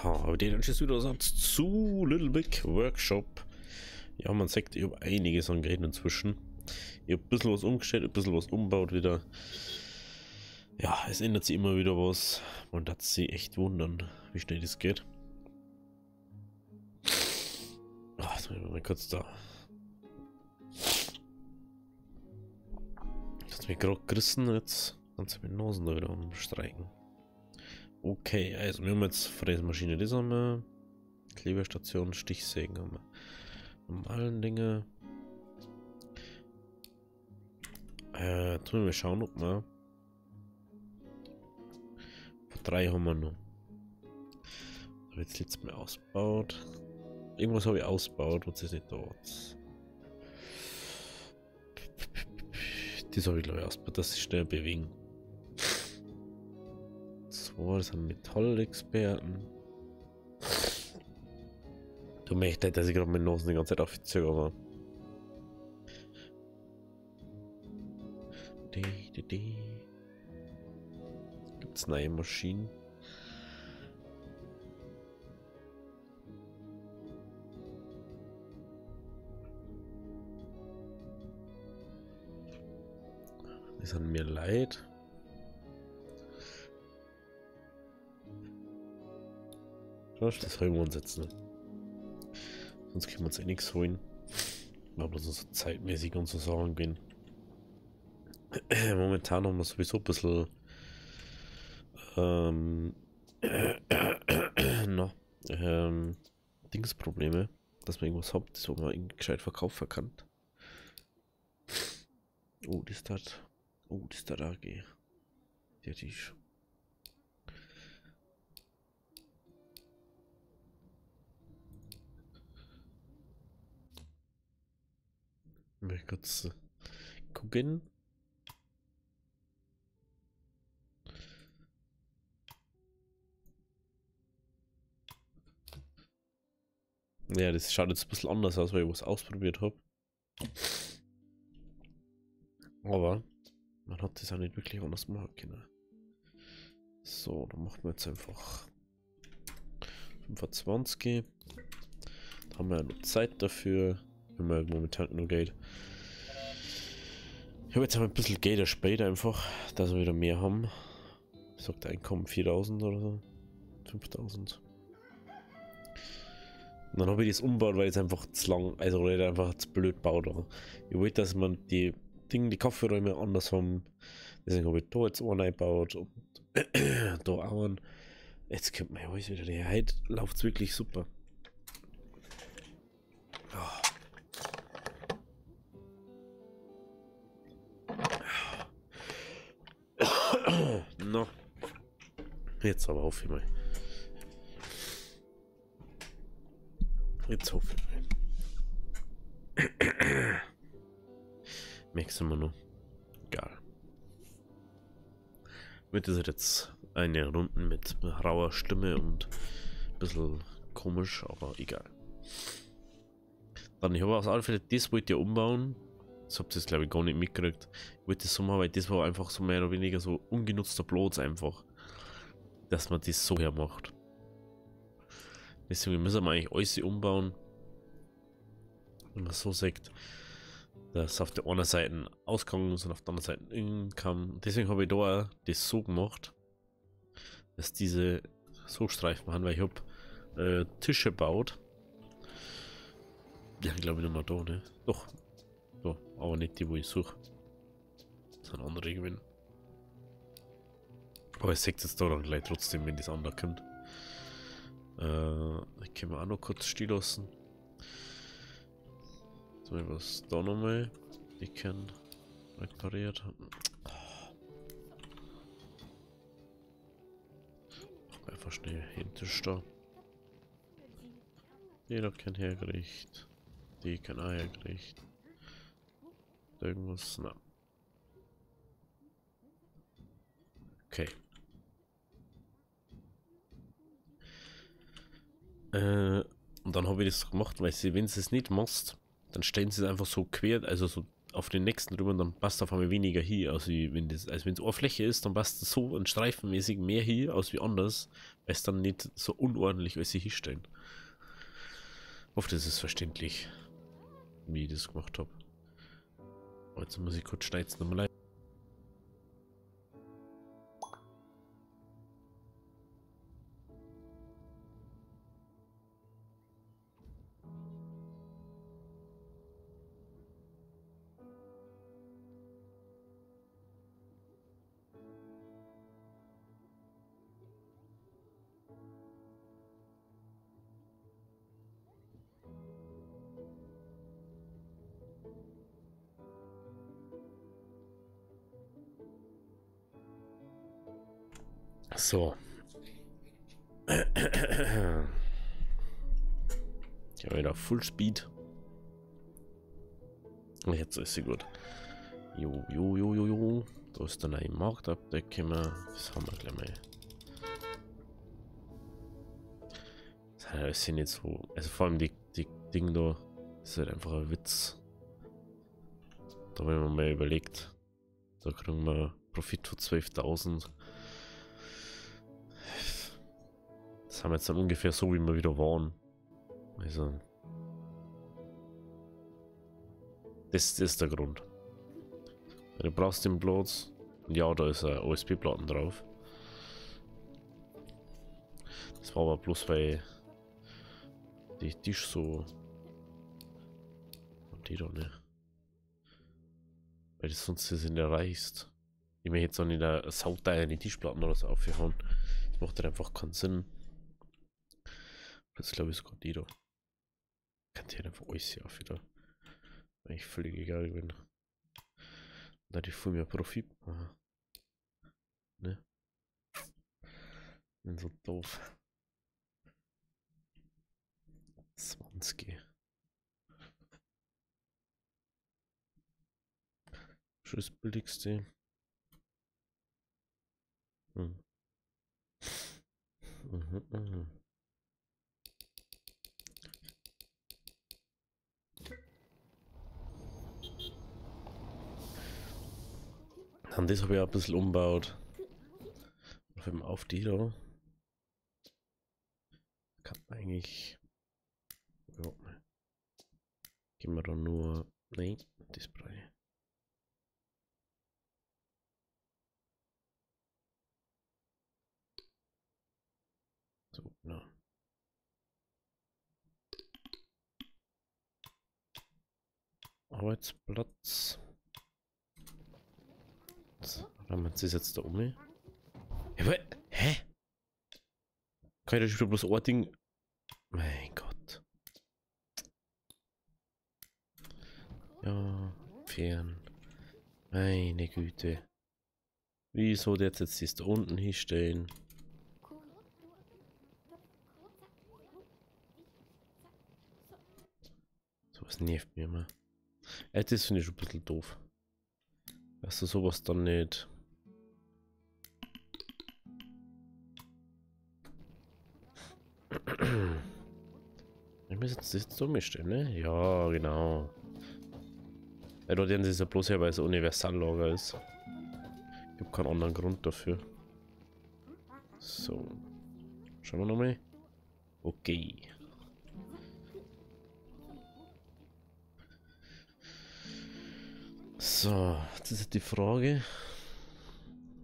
Aber den Zusatz zu Little Big Workshop. Ja, man sagt, ich habe einiges an Geräten inzwischen. Ich habe ein bisschen was umgestellt, ein bisschen was umbaut wieder. Ja, es ändert sich immer wieder was. Man darf sich echt wundern, wie schnell das geht. Ach, jetzt mal kurz da. Das hat mich gerade gerissen, jetzt kannst du mit Nasen da wieder umstreichen. Okay, also wir haben jetzt Fräsmaschine, das haben wir. Kleberstation, Stichsägen haben wir. Normalen Dinge. Tun wir schauen, ob wir. Vor 3 haben wir noch. Habe jetzt letztes Mal ausgebaut. Irgendwas habe ich ausgebaut, was ist nicht dort. Das habe ich glaube ich ausgebaut, dass sie schnell bewegen. So, das sind Metallexperten. Du möchtest nicht, dass ich gerade meine Nase die ganze Zeit aufziehe, aber. Gibt es neue Maschinen? Die sind mir leid. Das wollen wir uns jetzt nicht. Sonst können wir uns eh nichts holen. Aber so zeitmäßig und so Sachen gehen. Momentan haben wir sowieso ein bisschen Dingsprobleme, dass man irgendwas hat, das man irgendwie gescheit verkaufen kann. Oh, das ist das. Oh, das ist der AG. Der Tisch. Ich möchte kurz gucken. Ja, das schaut jetzt ein bisschen anders aus, weil ich was ausprobiert habe. Aber man hat das auch nicht wirklich anders machen können. So, dann machen wir jetzt einfach 25. Da haben wir ja noch Zeit dafür, wenn man momentan nur Geld. Ich habe jetzt aber ein bisschen Geld erspart einfach, dass wir wieder mehr haben. Ich sagte Einkommen 4000 oder so. 5000. Und dann habe ich das umgebaut, weil es einfach zu lang, also weil ich einfach zu blöd baut war. Ich wollte, dass man die Kaffeeräume anders haben. Deswegen habe ich da jetzt einen eingebaut und da auch einen. Jetzt kommt mir alles wieder her. Heute läuft es wirklich super. No. Jetzt aber auf mal. Jetzt hoffe ich mal. Merkst du mal noch? Egal. Wird das jetzt eine Runde mit rauer Stimme und ein bisschen komisch, aber egal. Dann, ich habe auf alle Fälle, das wollte ich umbauen. Das habt ihr jetzt glaube ich gar nicht mitgekriegt. Ich wollte das so machen, weil das war einfach so mehr oder weniger so ungenutzter Platz einfach. Dass man das so hermacht. Deswegen müssen wir eigentlich alles umbauen. Wenn man so sagt, dass auf der einen Seite Ausgang ist und auf der anderen Seite Income. Deswegen habe ich da auch das so gemacht, dass diese so Streifen haben, weil ich habe Tische gebaut. Ja, glaube ich nicht mehr da, ne? Doch. Da, aber nicht die, wo ich suche. Das sind andere gewinnen. Aber ich sehe jetzt da dann gleich trotzdem, wenn das andere kommt. Ich kann mir auch noch kurz stehen lassen. So, was da nochmal. Die können repariert. Einfach schnell hinten da. Jeder kann hergerichtet. Die kann auch hergerichtet. Irgendwas, na. Okay. Und dann habe ich das gemacht, weil sie, wenn sie es nicht machst, dann stellen sie es einfach so quer, also so auf den nächsten rüber und dann passt auf einmal weniger hier, als wenn es Ohrfläche ist, dann passt so ein streifenmäßig mehr hier aus wie anders, weil es dann nicht so unordentlich als sie hier stehen. Ich hoffe, das ist verständlich, wie ich das gemacht habe. Jetzt muss ich kurz schneiden, nochmal leid. So. Ich habe wieder Full Speed. Jetzt ist sie gut. Jo. Da ist dann ein Marktabdecke. Das haben wir gleich mal. Das sind nicht so. Also vor allem die Ding da. Ist halt einfach ein Witz. Da haben wir mal überlegt. Da kriegen wir Profit von 12.000. Das haben wir jetzt dann ungefähr so, wie wir wieder waren. Also. Das ist der Grund. Du brauchst den Platz. Und ja, da ist ein OSP-Platten drauf. Das war aber bloß, weil die Tisch so. Und die doch nicht. Weil das sonst sind ja reichst. Ich mir jetzt auch nicht eine Sauteil in die Tischplatten oder so aufgehauen. Das macht halt einfach keinen Sinn. Das glaube ich sogar die da. Kann die halt einfach alles hier auch wieder. Weil ich völlig egal bin. Da die viel mehr Profit machen. Ne? Bin so doof. 20. Tschüss, billigste. Mhm. Und das habe ich auch ein bisschen umgebaut. Auf die da. Kann man eigentlich. Ja. Gehen wir da nur. Nein, Display. So, genau. Arbeitsplatz. So, haben wir das jetzt da um. Ja, aber, hä? Kann ich da schon bloß ein Ding. Mein Gott. Ja, fern. Meine Güte. Wieso jetzt ist da unten hinstellen? Sowas nervt mir immer. Das finde ich schon ein bisschen doof. Dass du sowas dann nicht. Ich muss jetzt das so umstellen, ne? Ja, genau. Ja, dort ist ja bloß, weil es ein Universallager ist. Ich habe keinen anderen Grund dafür. So. Schauen wir nochmal. Okay. So, das ist die Frage.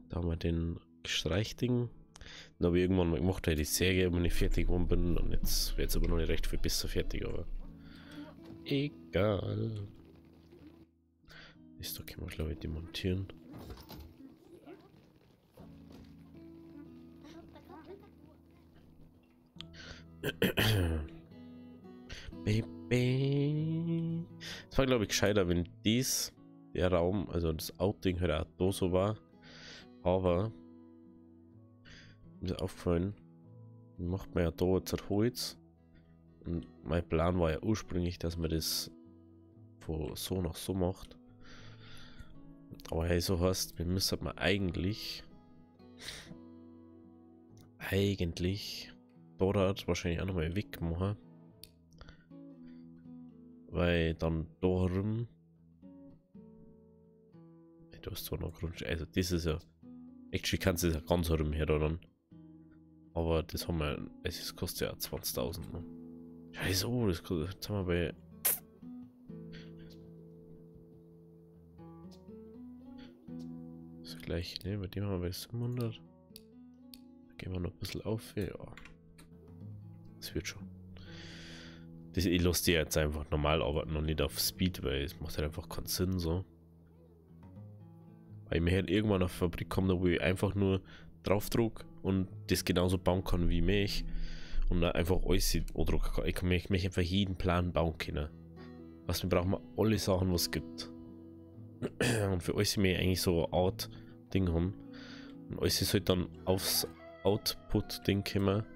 Da haben wir den Streichding. Dann habe ich irgendwann mal gemacht, weil die Säge, wenn ich fertig geworden bin. Und jetzt wird es aber noch nicht recht viel besser fertig, aber egal. Das da können wir, glaube ich, demontieren. Baby. Es war, glaube ich, gescheiter, wenn der Raum, also das Outing halt auch da so war. Aber mir ist aufgefallen, macht man ja da jetzt ein Holz. Und mein Plan war ja ursprünglich, dass man das von so nach so macht. Aber hey, so heißt, wir müssen man eigentlich dort wahrscheinlich auch nochmal wegmachen. Weil dann darum du hast zwar noch Grundstück. Also, das ist ja. Actually kannst du das ja ganz herumher dann. Aber das haben wir. Es kostet ja 20.000. Ne? Scheiße, das kostet. Jetzt haben wir bei. Das gleiche, ne? Bei dem haben wir bei 700. Da gehen wir noch ein bisschen auf. Ja. Das wird schon. Ich lasse die jetzt einfach normal arbeiten und nicht auf Speed, weil es macht halt einfach keinen Sinn so. Weil ich mir halt irgendwann auf eine Fabrik komme, wo ich einfach nur draufdruck und das genauso bauen kann wie mich. Und dann einfach alles drucken kann. Ich kann mich einfach jeden Plan bauen können. Was wir brauchen, alle Sachen, was es gibt. Und für euch sind wir eigentlich so eine Art Ding haben. Und euch ist halt dann aufs Output-Ding kommen.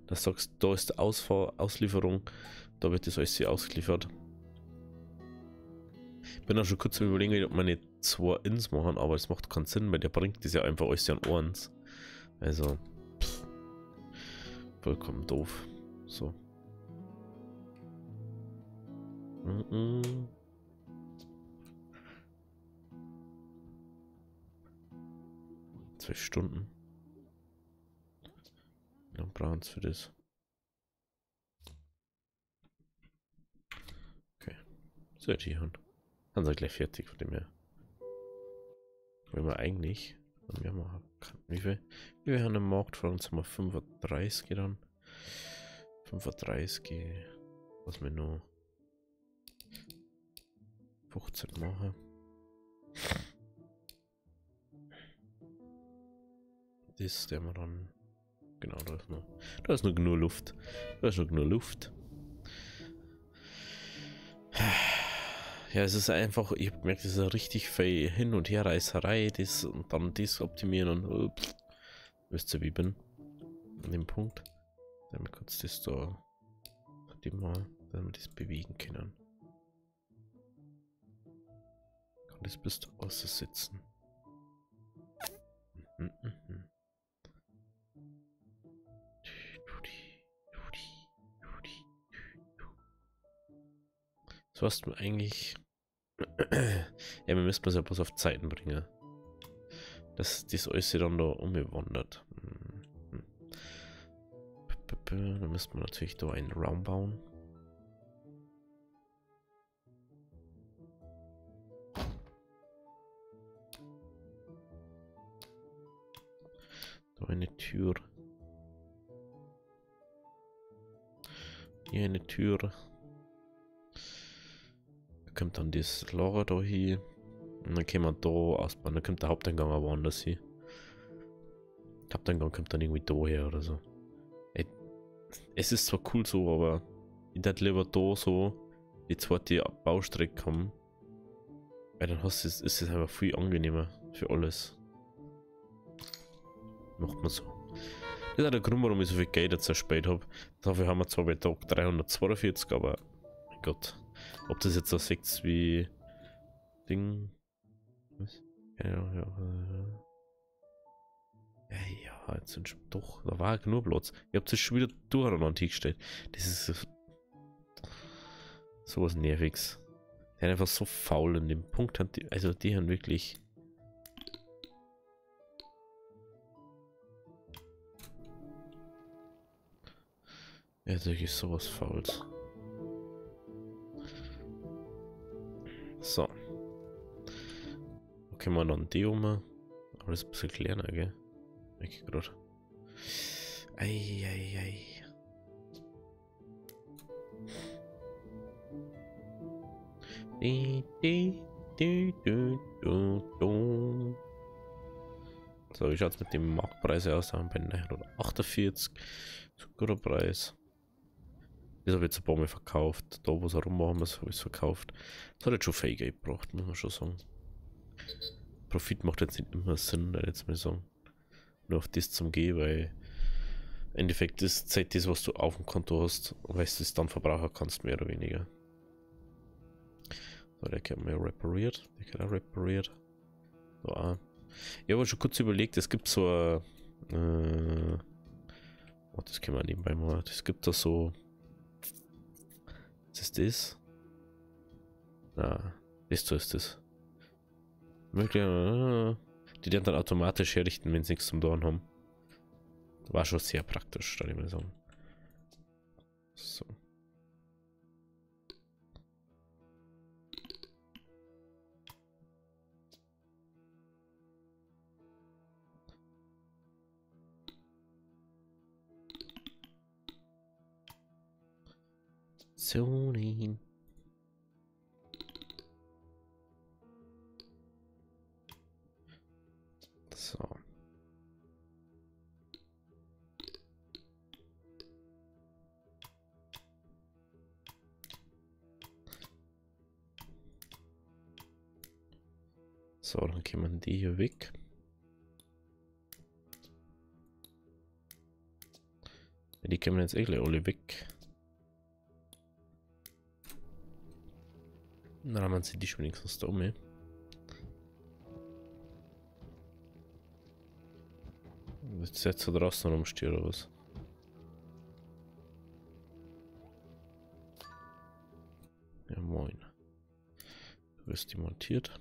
Da sagst du, da ist die Auslieferung, da wird das alles ausgeliefert. Ich bin auch schon kurz am überlegen, ob man nicht 2 Ins machen, aber es macht keinen Sinn, weil der bringt das ja einfach alles an 1. Also, vollkommen doof. So. 2 Stunden. Dann brauchen wir für das. Okay. So, die haben. Dann sind wir gleich fertig von dem her. Wenn wir eigentlich. Wie viel haben im Markt von uns? Haben wir 35 dann? 35. Was wir noch 15 machen. Das der wir dann. Genau, da ist noch genug Luft. Da ist noch genug Luft. Ja, es ist einfach, ich habe gemerkt, es ist richtig viel Hin- und Herreißerei, das und dann das optimieren und wisst ihr, wie ich bin. An dem Punkt. Dann kurz das da, mal, wenn wir das bewegen können. Kann das bis da aussitzen. So hast du eigentlich. Ja, wir müssen es ja bloß auf Zeiten bringen. Dass das alles dann da umgewandert. Dann müssen wir natürlich da einen Raum bauen. Da eine Tür. Hier eine Tür. Da kommt dann das Lager da hin. Und dann können wir da ausbauen. Dann kommt der Haupteingang aber woanders hin. Der Haupteingang kommt dann irgendwie da her oder so. Ey, es ist zwar cool so, aber ich hätte lieber da so die zweite Baustrecke haben. Weil dann ist es einfach viel angenehmer für alles. Macht man so. Das ist auch der Grund, warum ich so viel Geld jetzt erspart habe. Dafür haben wir zwar bei Tag 342, aber mein Gott. Ob das jetzt so sieht wie Ding. Was? Ja. Ja, jetzt sind schon doch. Da war genug Platz. Ich hab das schon wieder durcheinander gestellt. Das ist sowas Nerviges. Die haben einfach so faul in dem Punkt. Also die haben wirklich. Ja, das ist sowas Fauls. So. Okay, mal dann die um. Aber das ist ein bisschen kleiner, gell? Ich gerade. Ei. So, wie schaut es mit dem Marktpreis aus? Da haben wir bei 948. So ein guter Preis. Das habe ich jetzt ein paar Mal verkauft. Da, wo es herummachen muss, habe ich es verkauft. Das hat jetzt schon viel Geld gebracht, muss man schon sagen. Profit macht jetzt nicht immer Sinn, jetzt mal sagen. Nur auf das zum Gehen, weil im Endeffekt ist Zeit das, was du auf dem Konto hast, weil du es dann verbrauchen kannst, mehr oder weniger. So, der wird mal repariert. Der wird auch repariert. So, auch. Ich habe schon kurz überlegt, es gibt so ein. Das können wir nebenbei mal. Es gibt da so. Was ist das? Na, das ist das. Möglich, die dann automatisch herrichten, wenn sie nichts zum Dorn haben. War schon sehr praktisch, würde ich mal sagen. So. Sony. So. So, dann kommen die hier weg. Die kommen jetzt eigentlich alle weg. Dann haben sie die schon wenigstens da um. Willst du jetzt da draußen rumstehen oder was? Ja, moin. Du wirst demontiert.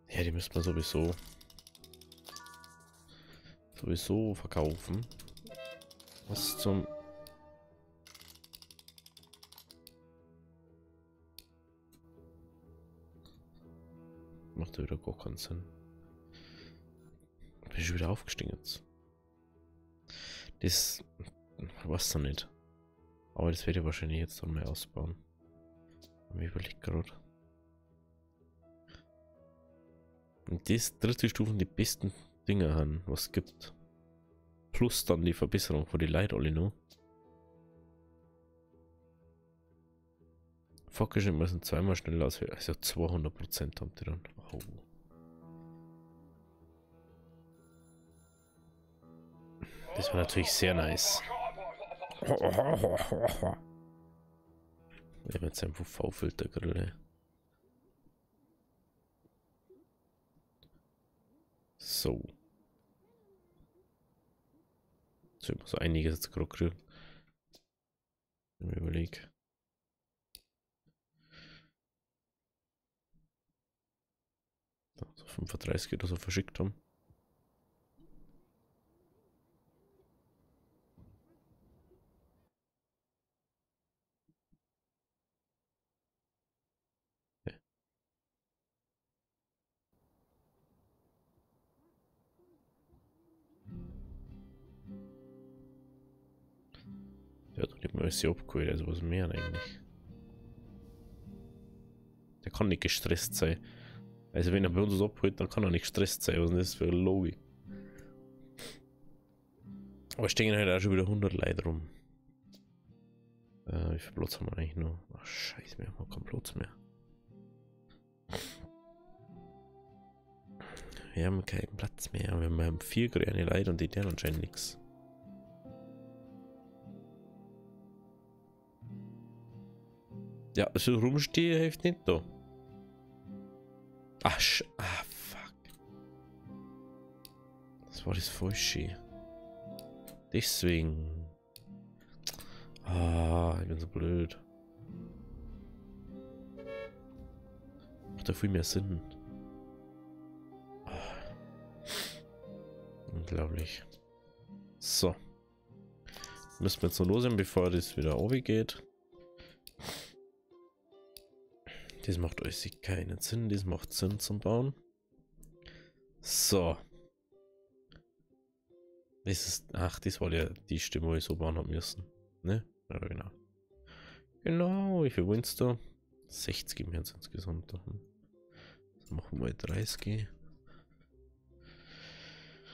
Ja, die müssen wir sowieso verkaufen. Was zum... Macht ja wieder gar keinen Sinn. Bin ich schon wieder aufgestiegen jetzt. Das... Was doch nicht. Aber das werde ich wahrscheinlich jetzt dann mal ausbauen. Ich überlege gerade. Und das dritte Stufen die besten Dinge haben, was es gibt. Plus dann die Verbesserung von die Leute alle noch. Faktisch müssen zweimal schneller als wir. Also 200% haben die dann. Oh. Das war natürlich sehr nice. Ich habe jetzt einfach V-Filter gerade. So. So, ich muss einiges jetzt gerade kriegen. Wenn ich überlege. So 35 oder so verschickt haben. Ja. Der hat doch nicht mal alles abgeholt, also was mehr eigentlich. Der kann nicht gestresst sein. Also wenn er bei uns was abholt, dann kann er nicht gestresst sein. Was ist das für eine Logik? Aber stehen halt auch schon wieder 100 Leute rum. Wie viel Platz haben wir eigentlich noch? Ach scheiße, wir haben keinen Platz mehr. Wir haben keinen Platz mehr. Wir haben 4 grüne Leute und die deren anscheinend nichts. Ja, so rumstehen hilft nicht da. Ach, fuck. Das war das Falsche. Deswegen. Ah, ich bin so blöd. Macht ja viel mehr Sinn. Ah. Unglaublich. So. Müssen wir jetzt noch los sein, bevor das wieder geht. Das macht euch keinen Sinn. Das macht Sinn zum Bauen. So. Das ist. Ach, das war ja die Stimme, wo ich so bauen haben müssen. Ne? Ja, genau. Genau, wie viel willst du? 60 im Herz insgesamt. Das machen wir mal 30.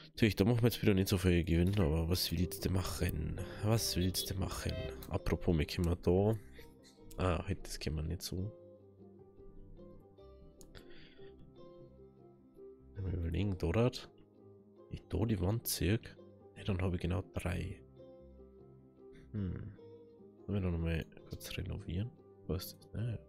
Natürlich, da machen wir jetzt wieder nicht so viel Gewinn, aber was willst du machen? Was willst du machen? Apropos, wir können da. Ah, heute das können wir nicht so. Wenn wir überlegen, dort. Ich da die Wand ziehe. Ja, dann habe ich genau 3. Sollen wir noch mal kurz renovieren? Was ist das? Naja.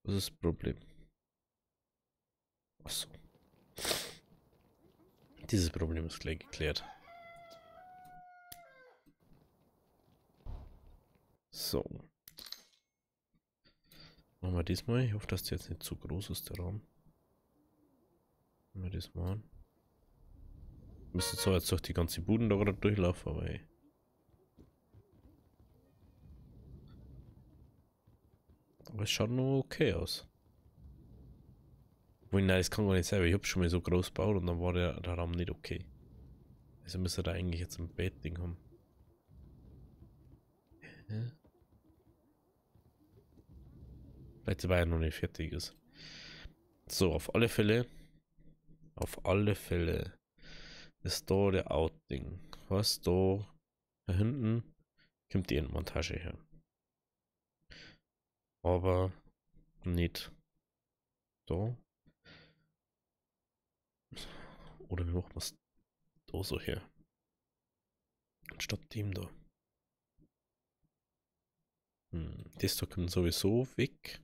Was ist das Problem? Achso. Dieses Problem ist gleich geklärt. So. Machen wir diesmal. Ich hoffe, dass der jetzt nicht zu groß ist, der Raum. Machen wir das mal an. Wir müssen zwar jetzt durch die ganze Buden da gerade durchlaufen, aber ey. Aber es schaut nur okay aus. Nein, das kann gar nicht sein, weil ich habe schon mal so groß gebaut und dann war der Raum nicht okay. Also müsste da eigentlich jetzt ein Bettding haben. Hä? Vielleicht weil er noch nicht fertig ist. So, auf alle Fälle ist da der Outing. Was da hinten kommt die Endmontage her. Aber nicht da. Oder wir machen es da so her. Anstatt dem da. Das da kommt sowieso weg.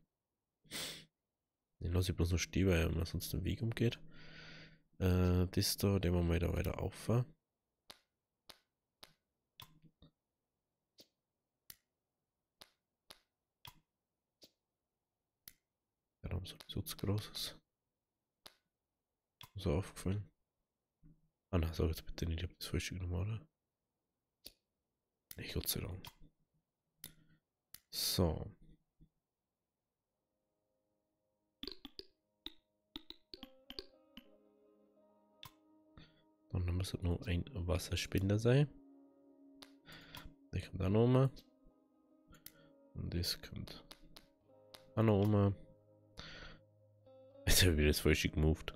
Den lasse ich bloß noch stehen, weil man sonst den Weg umgeht. Das da, den wir mal da weiter auffahren. Der Raum sowieso zu groß ist. So aufgefallen. Ah na, sag jetzt bitte nicht, ich hab das falsche genommen, oder? Nicht, Gott sei Dank. So. Dann muss es noch ein Wasserspender sein. Der kommt auch noch mal. Und das kommt auch noch mal. Jetzt habe ich wieder das falsche gemoved.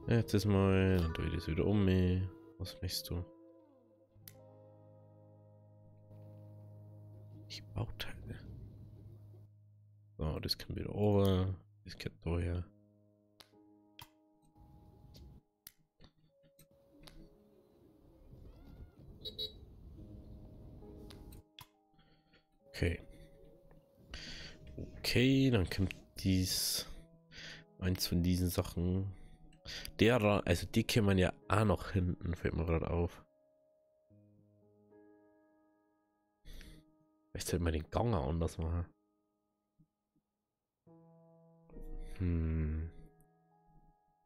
Jetzt ist mal, dann drehe ich das wieder um. Was möchtest du? Ich Bauteile. So, das kann wieder over. Das geht daher. Okay. Okay, dann kommt eins von diesen Sachen. Also die kann man ja auch noch hinten, fällt mir gerade auf. Vielleicht sollte man den Gang auch anders machen.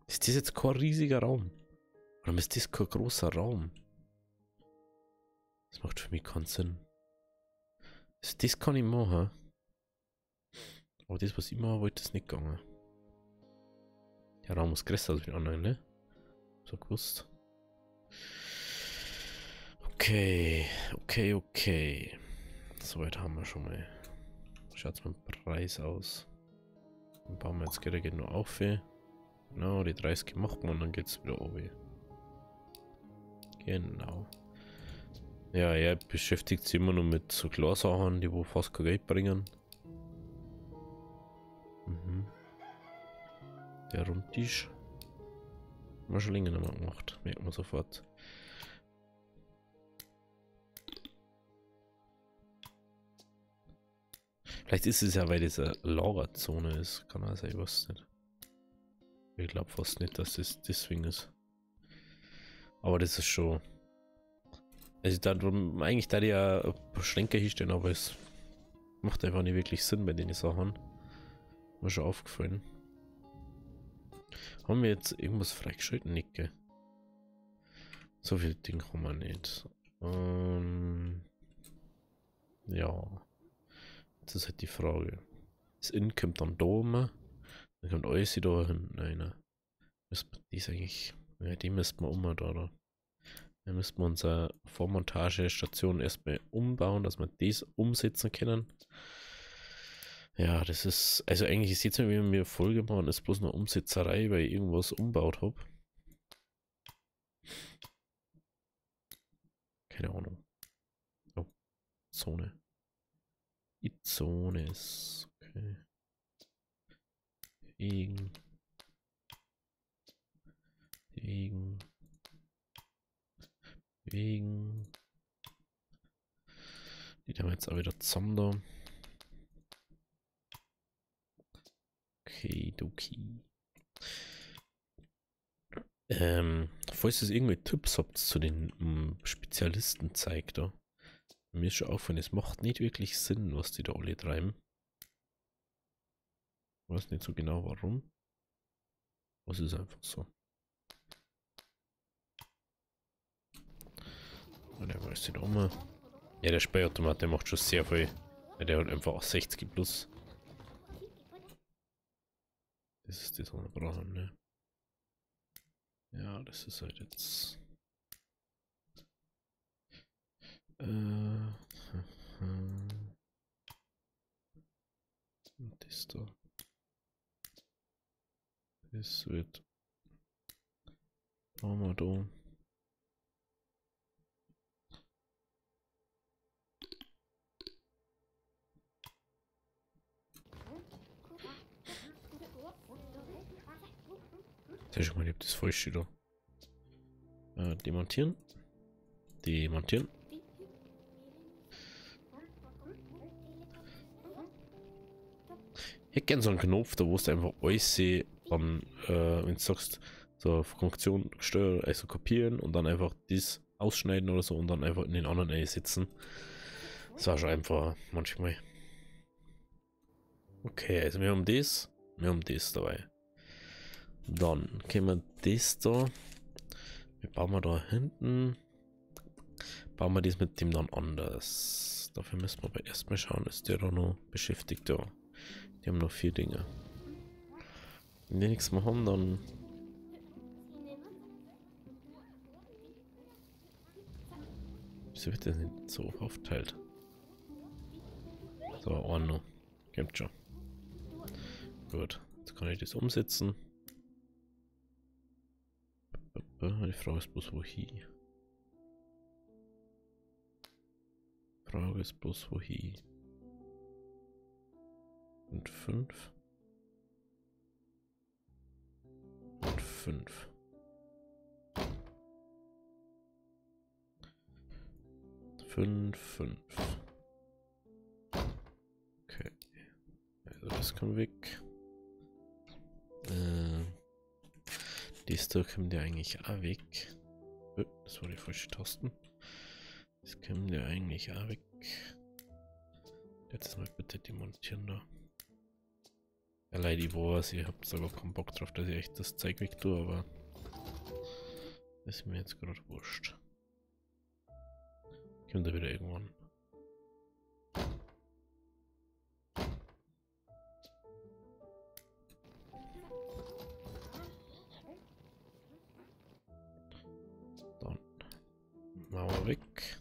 Ist das jetzt kein riesiger Raum? Oder ist das kein großer Raum? Das macht für mich keinen Sinn. Das kann ich machen. Aber das, was ich machen wollte, ist nicht gegangen. Der Raum ist größer als die anderen, ne? So gewusst. Okay. Soweit haben wir schon mal. Schaut's mit dem Preis aus. Dann bauen wir jetzt gerade nur auf. Genau, die 30 macht man und dann geht's wieder oben. Genau. Ja, er beschäftigt sich immer nur mit so Glassachen, die wo fast kein Geld bringen. Der Rundtisch. Haben wir schon länger nicht mehr gemacht. Merkt man sofort. Vielleicht ist es ja, weil das eine Lagerzone ist. Kann auch sein, ich weiß nicht. Ich glaube fast nicht, dass das deswegen ist. Aber das ist schon. Also eigentlich da die ja ein paar Schränke hinstellen, aber es macht einfach nicht wirklich Sinn bei den Sachen. Mir schon aufgefallen. Haben wir jetzt irgendwas freigeschalten, Nicke? So viel Ding haben wir nicht. Ja. Das ist halt die Frage. Das In kommt dann da oben. Dann kommt alles da hinten rein. Müsste man dies eigentlich. Ja, die müssten wir da, oder? Dann müssten wir unsere Vormontagestation erstmal umbauen, dass wir das umsetzen können. Ja, das ist. Also eigentlich ist jetzt, wenn wir mir Folge machen, ist bloß eine Umsetzerei, weil ich irgendwas umbaut habe. Keine Ahnung. Oh, Zone. Die Zone ist. Okay. Wegen. Die haben wir jetzt auch wieder zusammen da. Okay, doki. Falls es irgendwie Tipps habt zu den Spezialisten, zeigt da. Mir ist schon aufgefallen, es macht nicht wirklich Sinn, was die da alle treiben. Ich weiß nicht so genau warum. Was ist einfach so. Und der weiß nicht auch mal. Ja, der Speiautomat, der macht schon sehr viel. Ja, der hat einfach auch 60 plus. Das ist das, was wir brauchen, ne? Ja, das ist halt jetzt. Das da. Das wird. Machen wir da. Sehr schon mal, ich hab das falsche da. Demontieren. Demontieren. Ich hätte gern so einen Knopf, da wo du einfach alles dann, wenn du sagst, so Funktion steuern, also kopieren und dann einfach das ausschneiden oder so und dann einfach in den anderen einsetzen. Das war schon einfach manchmal. Okay, also wir haben das dabei. Dann können wir das da. Wir bauen wir da hinten. Bauen wir das mit dem dann anders. Dafür müssen wir aber erstmal schauen, ist der da noch beschäftigt da. Die haben noch 4 Dinge. Wenn die nichts mehr haben, dann. Wieso wird das nicht so aufteilt? So, Ordnung. Kommt schon. Gut, jetzt kann ich das umsetzen. Die Frage ist bloß wohin. Frage ist bloß wohin. Und 5. Und 5. Fünf. Okay. Also das kann weg. Das da kommt ja eigentlich auch weg. Das war die falsche Tasten. Das kommt ja eigentlich auch weg. Jetzt mal bitte demontieren da. Ja, leider, ich weiß, ich hab sogar keinen Bock drauf, dass ich echt das Zeug weg tue, aber das ist mir jetzt gerade wurscht. Kommt da wieder irgendwann. Dann machen wir weg.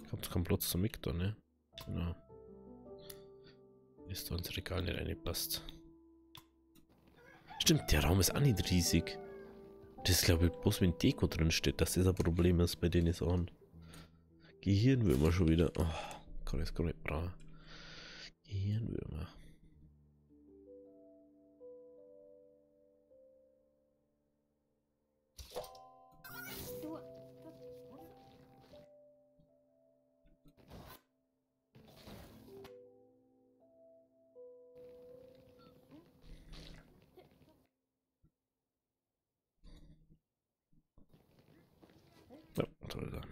Kommt kein Platz zum Mic da, ne? Genau. Ist da ins Regal nicht reingepasst. Stimmt, der Raum ist auch nicht riesig. Das ist, glaube ich, bloß wenn Deko drin steht, dass das ein Problem ist bei den Sachen. Gehirnwürmer schon wieder. Oh, kann ich es gar nicht brauchen. Gehirnwürmer. Ja, toll dann.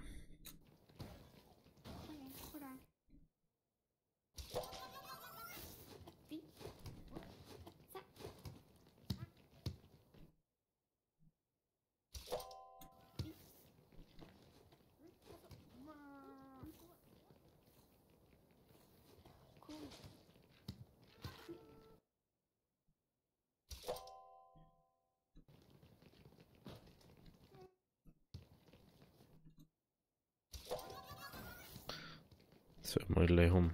Das wird mal gleich um.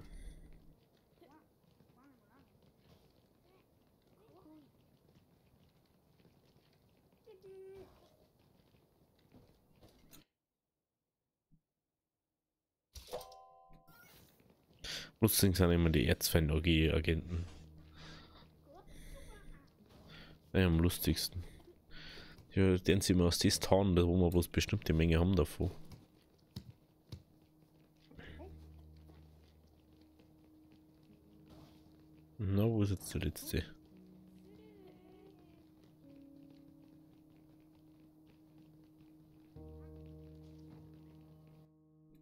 Lustig sind immer die Erzfeind-OG-Agenten. Ja, am lustigsten. Ja, den sie mal aus das Tarn, wo wir bloß bestimmte Menge haben davon. Na, wo ist jetzt der letzte?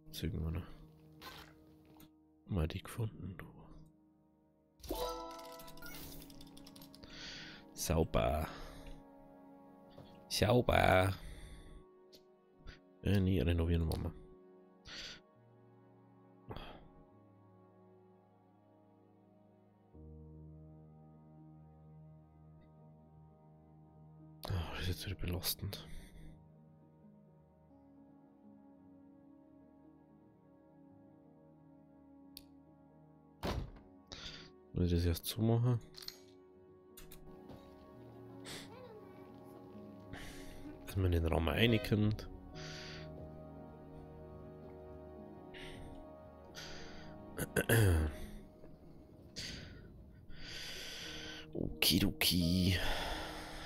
Jetzt irgendwann noch. Mal die gefunden. Sauber. Sauber. Nee, renovieren wir mal. Oh, das ist jetzt wieder belastend. Muss ich das erst zumachen? Dass man in den Raum reinkommt. Okidoki.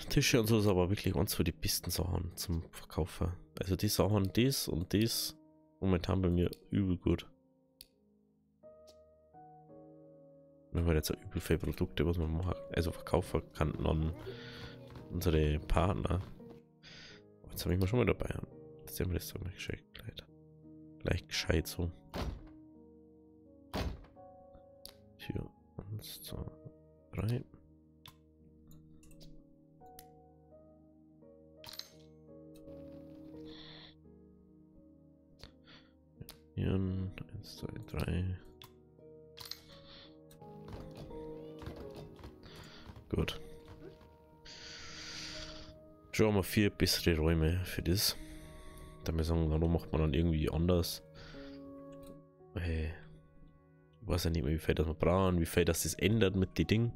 Tische und so ist aber wirklich ganz für die Pistensachen zum Verkaufen. Also die Sachen, das und das momentan bei mir übel gut. Wir haben jetzt auch übel viele Produkte, was man machen, also verkaufen kann an unsere Partner. Jetzt habe ich mal schon mal dabei. Jetzt haben wir das so mal gleich gescheit so. Hier, 1, 2, 3. Hier, 1, 2, 3. Gut. Schon mal 4 bessere Räume für das. Da wir sagen, warum macht man dann irgendwie anders. Ich weiß ja nicht mehr, wie viel das wir brauchen, wie viel das ändert mit den Dingen.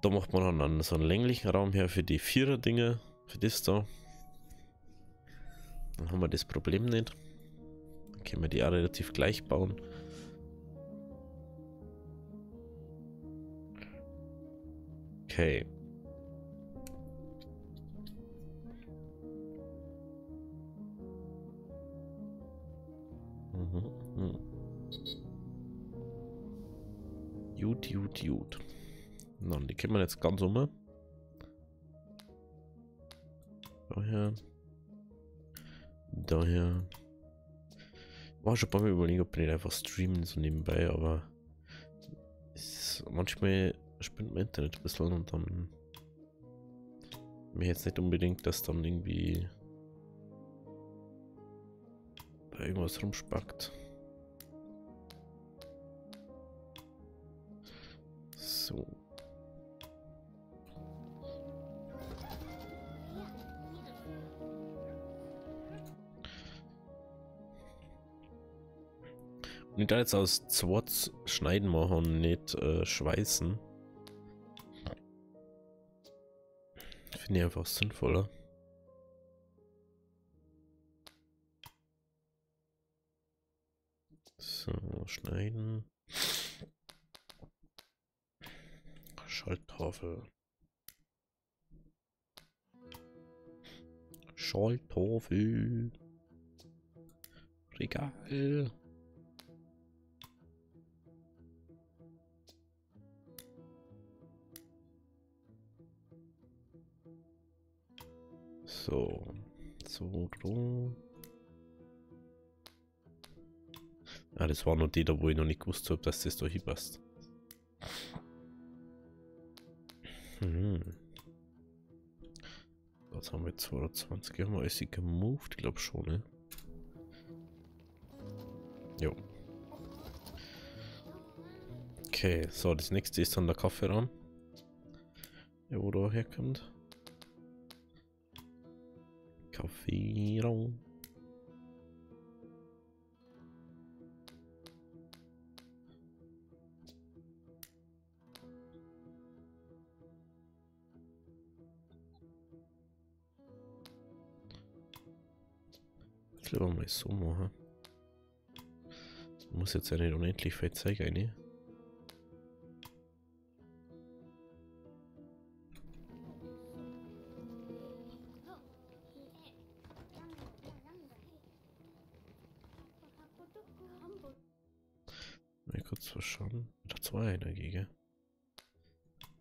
Da macht man dann so einen länglichen Raum her für die 4er Dinge, für das da. Dann haben wir das Problem nicht. Dann können wir die auch relativ gleich bauen. Okay. Gut. Dann, die können wir jetzt ganz um. Daher. War schon ein paar Mal überlegen, ob wir nicht einfach streamen so nebenbei, aber manchmal spinnt mein Internet ein bisschen und dann mir jetzt nicht unbedingt, dass dann irgendwie da irgendwas rumspackt. So. Und ich da jetzt aus Zwarts schneiden machen und nicht schweißen. Finde ich einfach sinnvoller. So, schneiden. Schalttafel. Schalttafel. Regal. So. Ah, das war nur die da, wo ich noch nicht gewusst habe, dass das da hier passt. Jetzt haben wir 22, haben wir alles gemoved, ich glaube schon, ne? Jo. Okay, so, das nächste ist dann der Kaffeeraum. Ja, wo da herkommt. Kaffeeraum. Ich glaube mal so machen. Muss jetzt ja nicht unendlich viel zeigen, ne? zwar schon. Da zwei Energie, gell?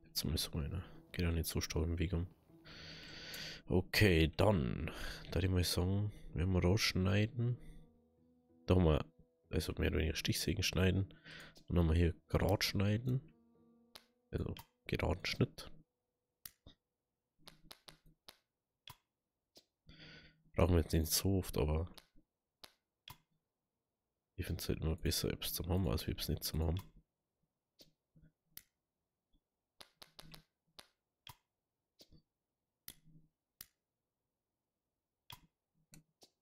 Jetzt mal so einer. Geht ja nicht so stark im Weg um. Okay, dann. Da ich mal sagen, wenn wir rausschneiden. Da haben wir, also mehr oder weniger Stichsägen schneiden. Dann haben wir hier gerade schneiden. Also geraden Schnitt. Brauchen wir jetzt nicht so oft, aber ich finde es halt immer besser, Apps zu haben, als wir es nicht zu haben.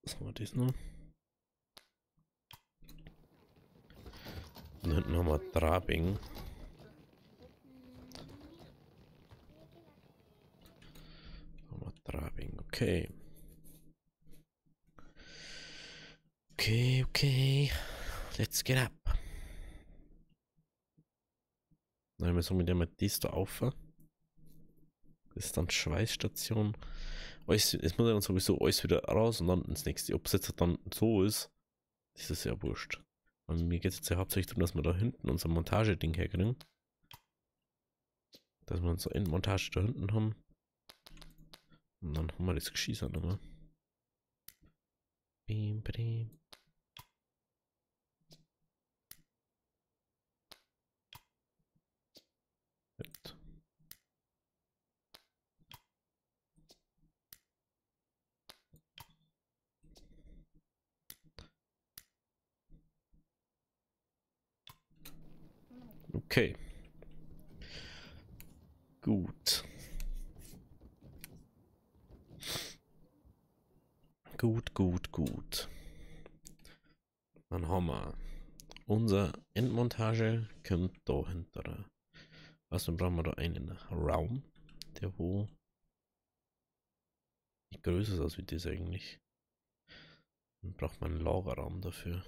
Was haben wir das noch? Und hinten haben wir Drabing. Okay. Okay. Let's get up. Dann müssen wir mit dem das da auf. Das ist dann Schweißstation. Es muss ja dann sowieso alles wieder raus und dann ins nächste. Ob es jetzt dann so ist, ist es ja wurscht. Und mir geht es jetzt ja hauptsächlich darum, dass wir da hinten unser Montageding herkriegen. Dass wir unsere Endmontage da hinten haben. Und dann haben wir das Geschießer nochmal. Bim, bim. Okay. Gut. Gut. Dann haben wir unser Endmontage kommt da hinter. Also brauchen wir da einen Raum, der wo nicht größer ist als wie das eigentlich. Dann braucht man einen Lagerraum dafür.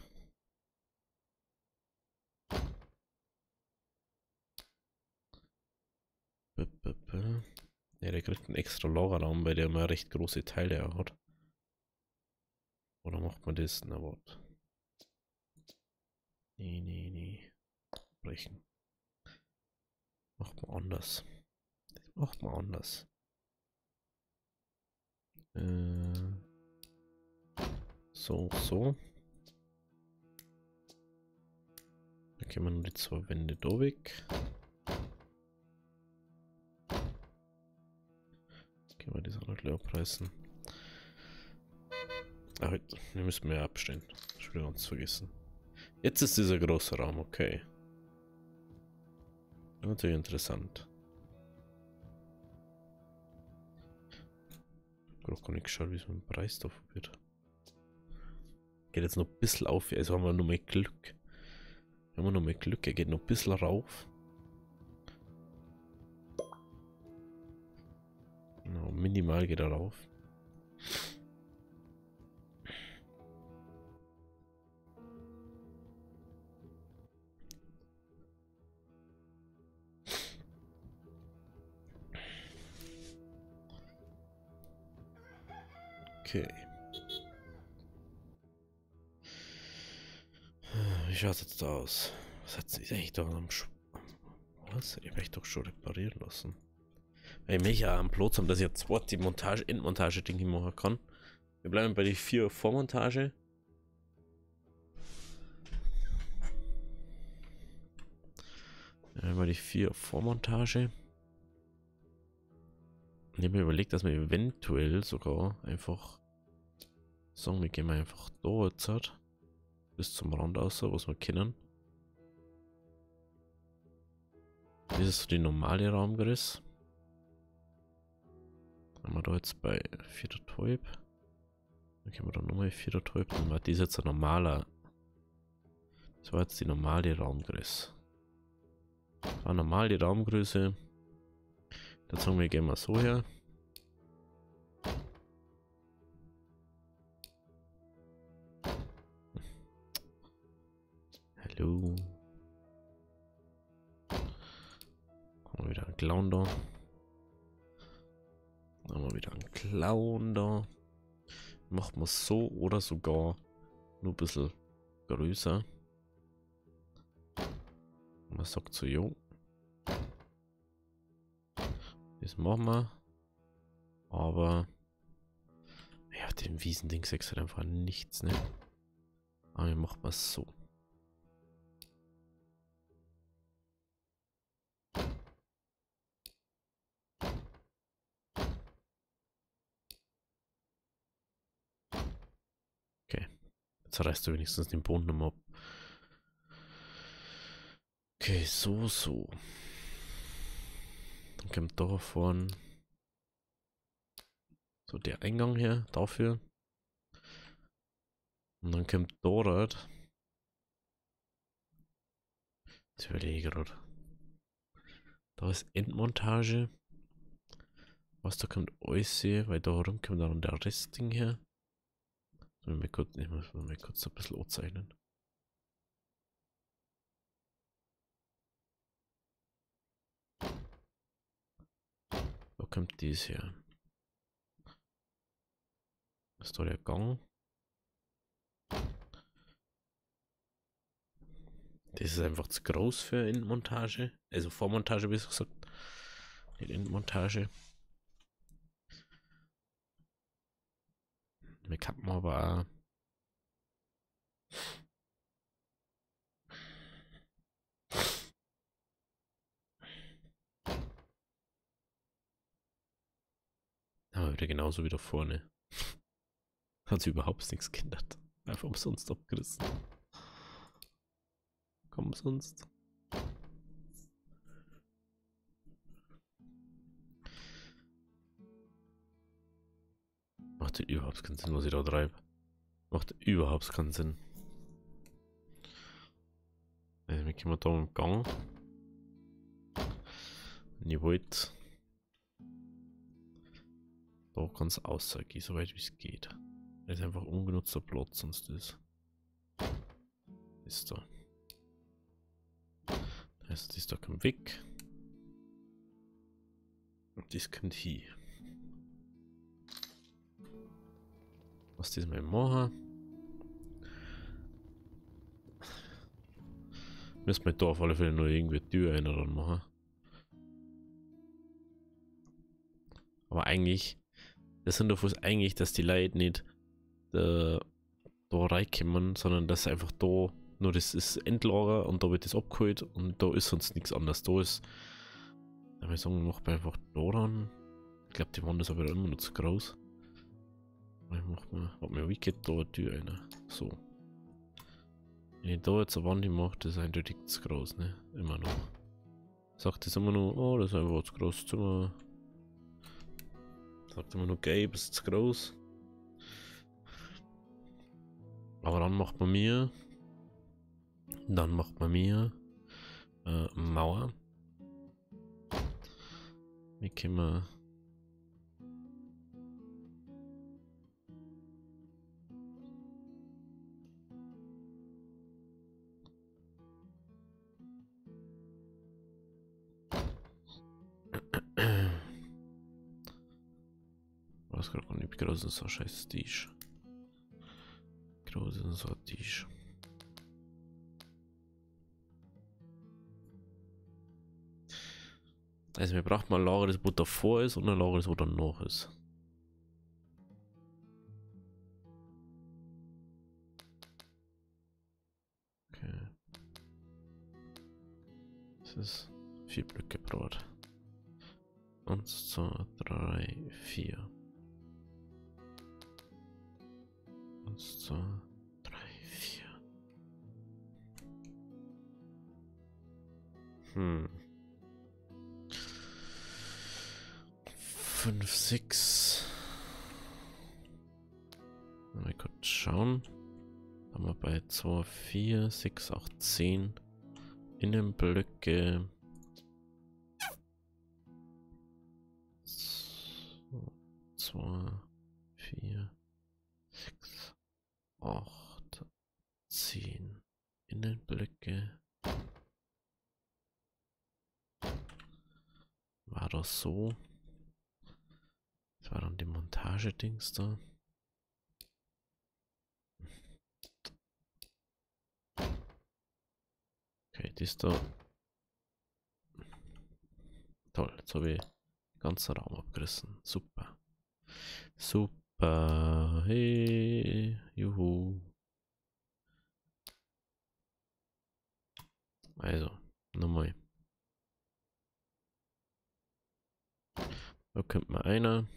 Ja, der kriegt einen extra Lagerraum, weil der mal recht große Teile hat. Oder macht man das? Na, warte. Nee. Brechen. Macht man anders. Das macht man anders. So. Dann können wir nur die zwei Wände da weg. Können wir das auch noch abreißen. Ach, wir müssen mehr abstellen. Ich will uns vergessen. Jetzt ist dieser große Raum, okay. Natürlich interessant. Ich habe gar nicht geschaut, wie es mit dem Preis da wird. Geht jetzt noch ein bisschen auf, also haben wir noch mehr Glück. Er geht noch ein bisschen rauf. Genau, minimal geht er rauf. Okay. Wie schaut es jetzt aus? Was hat sich eigentlich da am Was? Ich habe ich doch schon reparieren lassen. Weil ich mich ja am Platz haben, dass ich jetzt die Endmontage-Ding machen kann. Wir bleiben bei der 4 Vormontage. Bei die 4 Vormontage. Ich habe mir überlegt, dass wir eventuell sogar einfach sagen, wir gehen einfach da jetzt halt, bis zum Rand aus, was wir kennen. Das ist so die normale Raumgriss. Haben wir da jetzt bei 4,5. Dann können wir da nochmal 4,5. Dann war das jetzt ein normaler. Das war jetzt die normale Raumgröße. Das war normal die Raumgröße. Dann sagen wir, gehen wir so her. Hallo. Haben wir wieder einen Clown da. Dann haben wir wieder einen Clown da. Macht man so oder sogar nur ein bisschen größer. Man sagt so, jo. Das machen wir. Aber ja, dem Wiesending sagt halt einfach nichts, ne? Aber wir machen es so. Okay. Jetzt reißt du wenigstens den Boden nochmal ab. Okay, so. Dann kommt da vorne so der Eingang her, dafür. Und dann kommt dort. Jetzt überlege ich gerade. Da ist Endmontage. Was da kommt alles, weil da rum kommt dann der Restding her. Ich muss mal kurz ein bisschen anzeichnen. Da kommt dies her. Das ist da der Gang. Das ist einfach zu groß für Endmontage. Also Vormontage, wie gesagt. Nicht Endmontage. Wir kann aber auch aber wieder genauso wie da vorne. Hat sich überhaupt nichts geändert. Einfach umsonst abgerissen. Komm sonst. Macht überhaupt keinen Sinn, was ich da treibe. Macht überhaupt keinen Sinn. Also, wir kommen da im Gang. Wenn ihr wollt. Da kann es ausgehen, soweit wie es geht. Das ist einfach ungenutzter Platz, sonst ist da. Das heißt, das da kommt weg. Und das kommt hier. Was das mal machen? Müssen wir da auf alle Fälle nur irgendwie eine Tür dran machen. Aber eigentlich, das sind doch eigentlich, dass die Leute nicht da reinkommen, sondern dass einfach da nur das ist Endlager und da wird das abgeholt und da ist sonst nichts anderes. Da ist, da würde ich sagen, macht man einfach da ran. Ich glaube, die Wand ist aber immer noch zu groß. Hat mir Wicked da eine Tür rein. So. Wenn ich da jetzt eine Wand mache, das ist eindeutig zu groß, ne? Immer noch. Sagt das immer noch, oh, das ist einfach zu groß Zimmer. Sagt immer noch, Gabe ist zu groß. Aber dann macht man mir. Mauer. Wie können wir. Was gerade nicht groß ist, so scheiß Tisch. Groß ist so ein Tisch. Also wir brauchen mal ein Lager, das wo davor ist und ein Lager, das wo danach ist. Okay. Das ist 4 Blöcke Brot. 1, 2, 3, 4. 1, 2, 3, 4. 5, 6. Mal kurz schauen. Da haben wir bei 2, 4, 6, 8, 10 Innenblöcke. 2, 4, 6, 8, 10 Innenblöcke. War das so? Das war dann die Montagedings da. Okay, das da Toll, jetzt habe ich den ganzen Raum abgerissen. Super. Super. Hey. Juhu. Also, nochmal. Da kommt mal einer.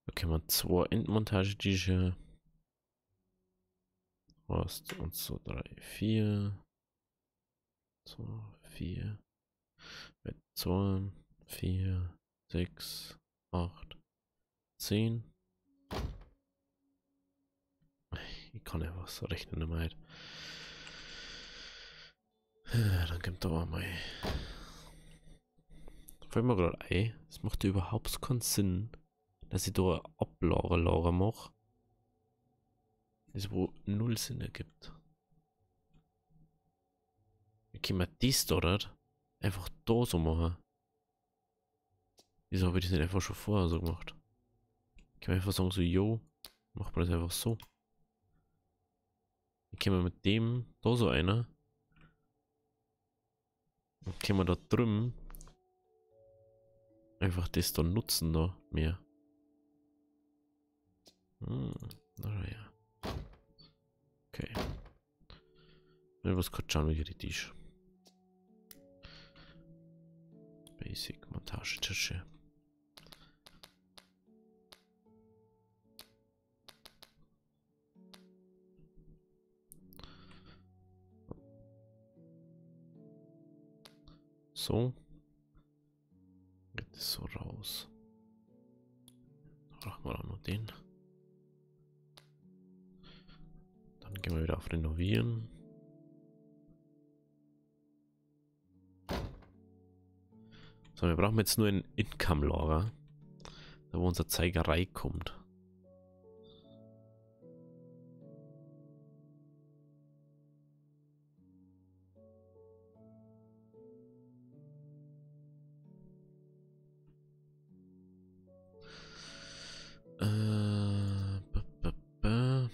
Da können wir 2 Endmontage-Tische. Was? Und so 3, 4. 2, 4. 2, 4, 6, 8, 10. Ich kann ja was rechnen, nicht. Dann kommt da auch mal. Fällt mir gerade ein, es macht ja überhaupt keinen Sinn, dass ich da eine Ablagerlager mache, das wo null Sinn ergibt. Wie kann man das da nicht einfach da so machen? Wieso habe ich das nicht einfach schon vorher so gemacht? Ich kann einfach sagen so, yo, macht man das einfach so. Ich kann mir mit dem da so einer. Dann kann man da drüben einfach das da nutzen da mehr. Naja. Okay. Ich muss kurz schauen, wie die ist. Basic Montagetische. So. Geht es so raus. Brauchen wir auch noch den. Dann gehen wir wieder auf Renovieren. So, wir brauchen jetzt nur ein Income-Lager, da wo unsere Zeigerei kommt. Ba, ba, ba.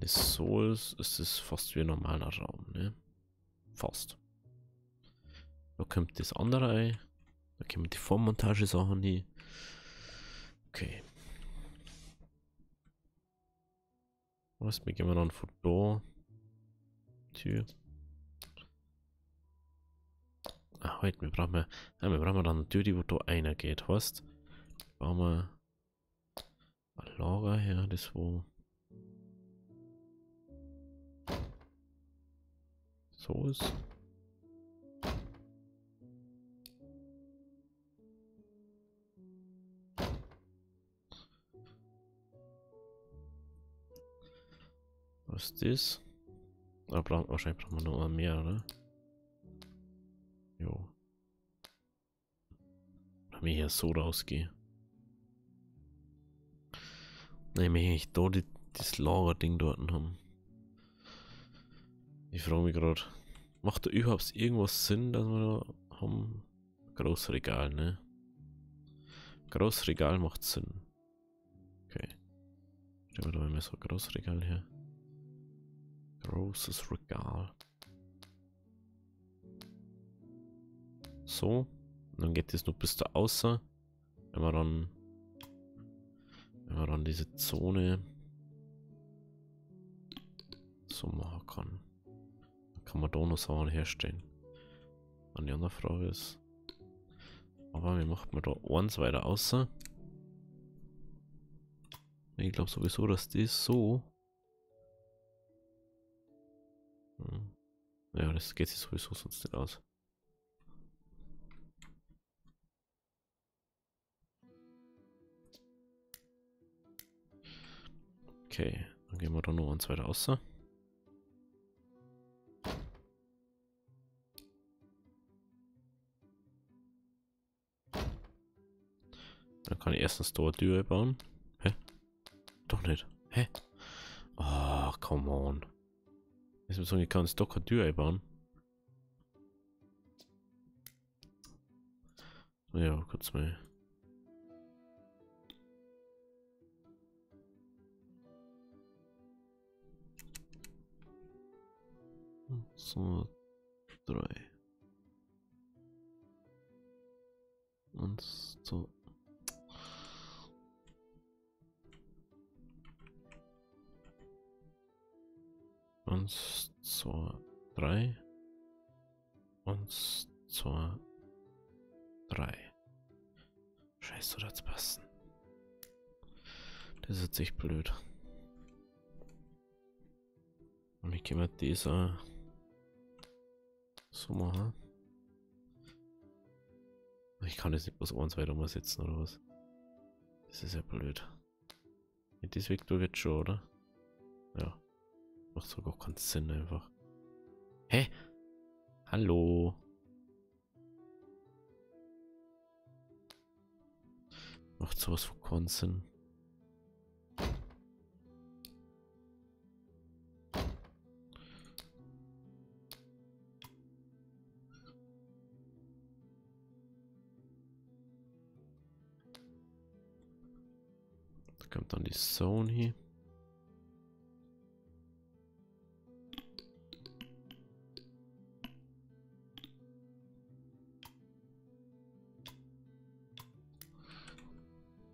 So ist es fast wie ein normaler Raum, ne? Fast. Da kommt das andere ein. Da kommen die Vormontage-Sachen hin. Okay. Was? Wir gehen dann von da. Tür. Ah, halt, wir brauchen dann eine Tür, die wo da einer geht, weißt? Brauchen wir ein Lager her, das wo so ist. Was ist das? Wahrscheinlich brauchen wir noch mal mehr, oder? Jo. Wenn ich hier so rausgehe. Nein, wenn ich da das Lager-Ding dort haben. Ich frage mich gerade, macht da überhaupt irgendwas Sinn, dass wir da haben? Großregal, ne? Großregal macht Sinn. Okay. Stellen wir da mal so ein Großregal her. Großes Regal. So. Und dann geht das nur bis da außer. Wenn man dann diese Zone so machen kann. Dann kann man da noch Sachen herstellen. Und die andere Frage ist, aber wie macht man da eins weiter außer? Ich glaube sowieso, dass das so. Ja, das geht sich sowieso sonst nicht aus. Okay, dann gehen wir da noch eins weiter außer. Dann kann ich erstens da eine Tür bauen. Hä? Doch nicht. Hä? Oh, come on. Jetzt muss ich sagen, ich kann jetzt doch keine Tür einbauen. Ja, kurz mal. So, 3. Und so. Und 2, 3. Und 2, 3. Scheiße, soll das passen? Das ist jetzt echt blöd. Und ich gehe mal dieser so machen. Ich kann das nicht bloß eins weiter umsetzen oder was? Das ist ja blöd. Mit diesem Vektor geht schon, oder? Ja. Macht sogar keinen Sinn einfach. Hä? Hallo? Macht sowas von keinen Sinn. Da kommt dann die Zone hier.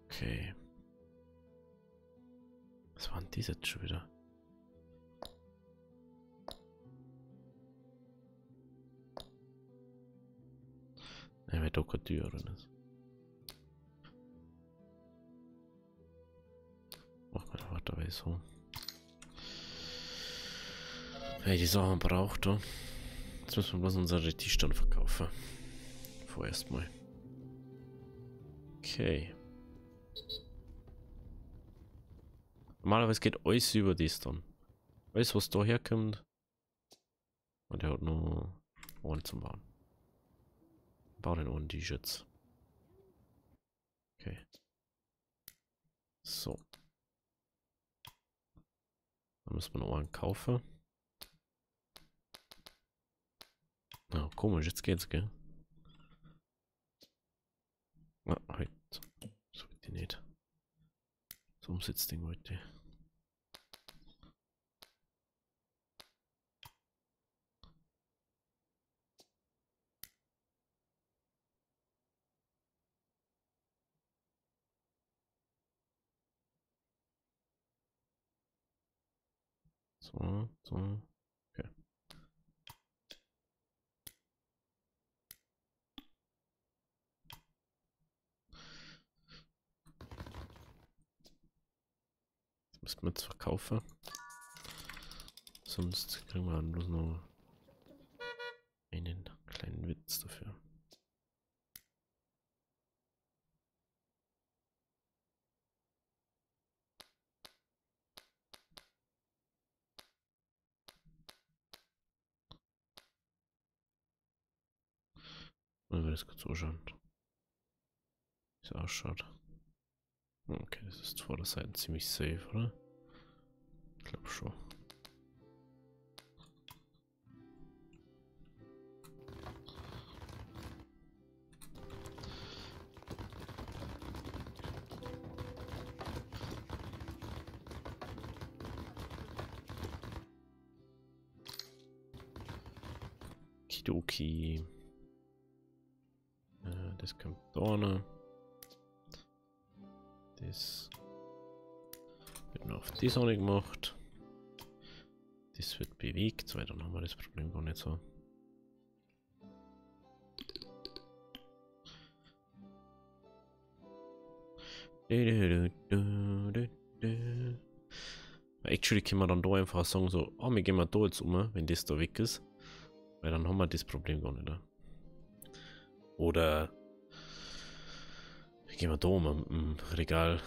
Okay. Was waren die jetzt schon wieder? Ne, weil da keine Tür drin ist. Mach mal was dabei so. Hey, die Sachen braucht er. Jetzt müssen wir bloß unsere Tischstand verkaufen. Vorerst mal. Okay. Normalerweise geht alles über das dann. Alles, was da herkommt. Und der hat nur einen zum Bauen. Bau den ohne T-Shirts. Okay. So. Dann müssen wir noch einen kaufen. Ja, komisch, jetzt geht's, gell? Ah, halt. So geht die nicht. So Umsetzding heute. So, so. Okay. Das müssen wir jetzt verkaufen. Sonst kriegen wir dann bloß noch einen kleinen Witz dafür. Wenn wir das kurz anschauen. Wie es ausschaut. Okay, das ist vor der Seite ziemlich safe, oder? Ich glaube schon. Kidoki. Das kommt da noch. Das wird noch auf die Sonne gemacht. Das wird bewegt, weil dann haben wir das Problem gar nicht so. Actually können wir dann da einfach sagen so, oh, wir gehen mal da jetzt um, wenn das da weg ist. Weil dann haben wir das Problem gar nicht. Oder gehen wir da um im Regal.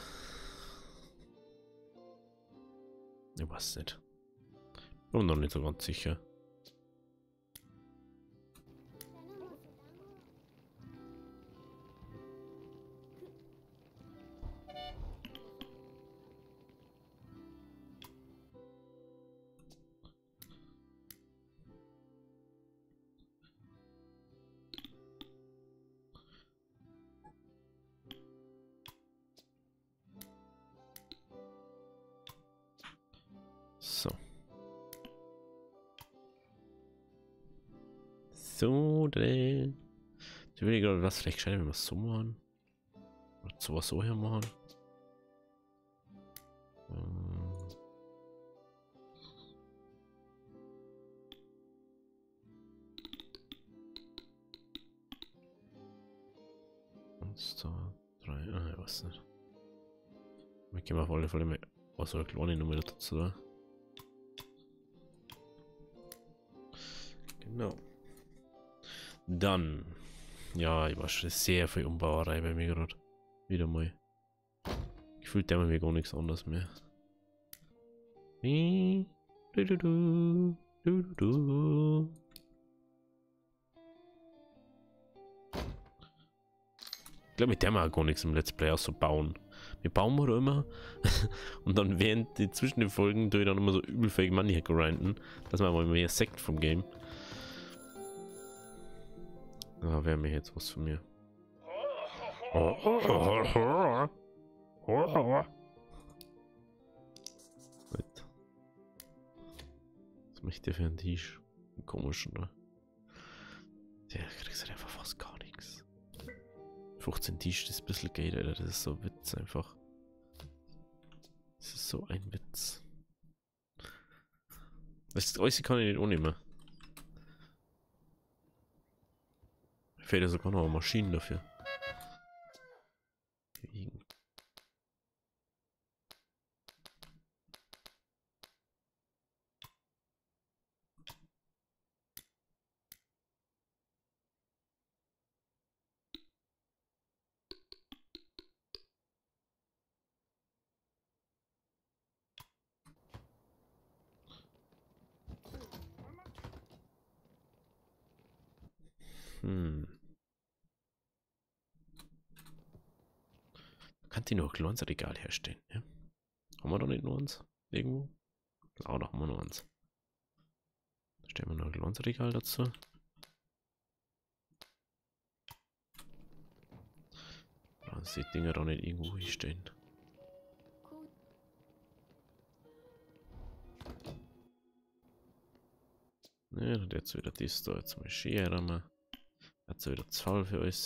Ich weiß nicht. Bin noch nicht so ganz sicher. So, ich will gerade was vielleicht gescheiter, wenn wir es so machen. Oder sowas so her machen. Ähm, eins, zwei, drei, ich weiß nicht. Wir gehen auf alle Fälle mal aus einer kleinen Nummer dazu. Da. Genau. Dann. Ja, ich war schon sehr viel Umbauerei bei mir gerade. Wieder mal. Gefühlt der mir gar nichts anderes mehr. Du, du, du, du, du, du. Ich glaube, mit der mal gar nichts im Let's Play außer bauen. Wir bauen wir immer und dann während die zwischen den Folgen tue ich dann immer so übelfähig Money grinden, dass man mal mehr Sekt vom Game. Ah, wäre mir jetzt was von mir. Was macht der für einen Tisch? Einen komischen, oder? Der kriegt halt einfach fast gar nichts. 15 Tisch, das ist ein bisschen Geld, Alter. Das ist so ein Witz einfach. Das ist so ein Witz. Das alles kann ich nicht ohne mehr. Fehlt ja sogar noch Maschinen dafür. Kann die noch ein Regal herstellen, ja? Haben wir doch nicht nur eins? Irgendwo? Klar, da haben wir noch eins. Stellen wir noch ein Regal dazu. Dass die Dinger doch nicht irgendwo hier stehen. Ja, und jetzt wieder das da, jetzt mal scheren. Jetzt wieder 12 für euch.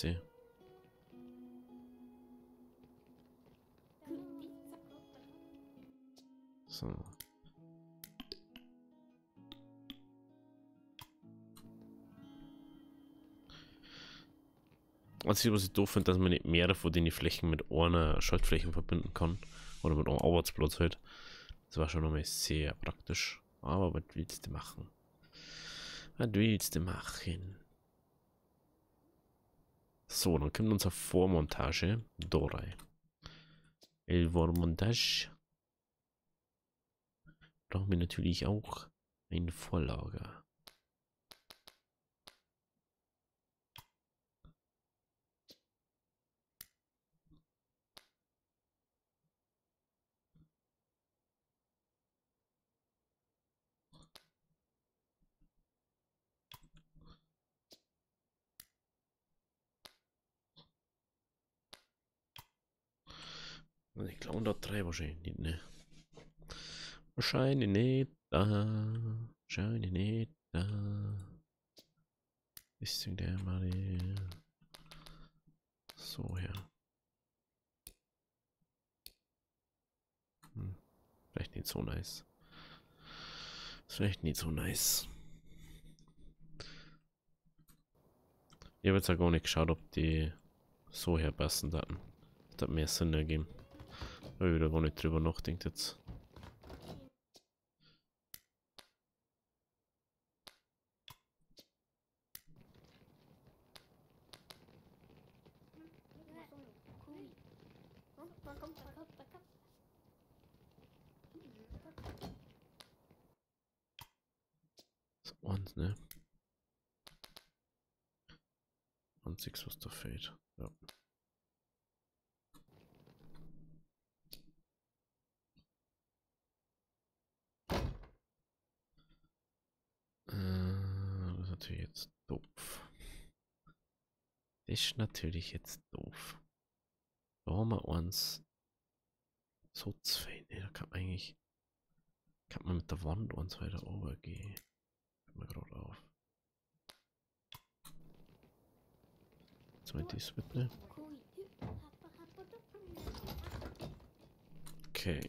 So. Also, was ich doof finde, dass man nicht mehrere von den Flächen mit einer Schaltfläche verbinden kann. Oder mit einem Arbeitsplatz halt. Das war schon nochmal sehr praktisch. Aber was willst du machen? Was willst du machen? So, dann kommt unsere Vormontage da rein. Vormontage. Brauchen wir natürlich auch ein Vorlager. Ich glaube, da 3 wahrscheinlich nicht, ne? Wahrscheinlich nicht da. Wahrscheinlich nicht da. Ist der mal so her. Vielleicht nicht so nice. Ist vielleicht nicht so nice. Ich habe jetzt auch gar nicht geschaut, ob die so herpassen Daten. Das hat mehr Sinn ergeben. Da habe ich wieder gar nicht drüber nachdenkt jetzt. So, und, ne? Und 6, was da fehlt. Ja. Das ist natürlich jetzt doof. Das ist natürlich jetzt doof. Da haben wir uns so zwei. Ne, da kann man eigentlich. Kann man mit der Wand uns weiter runtergehen. Fällt mir gerade auf. jetzt mal dies bitte. Okay.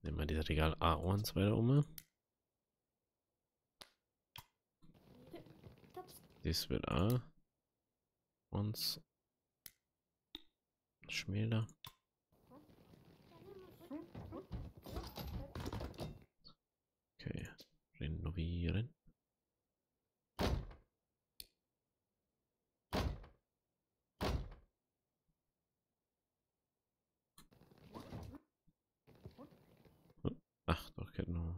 Nehmen wir das Regal A1 weiter um. Das wird A1 schmäler. Okay. Renovieren. Ach, doch, genau.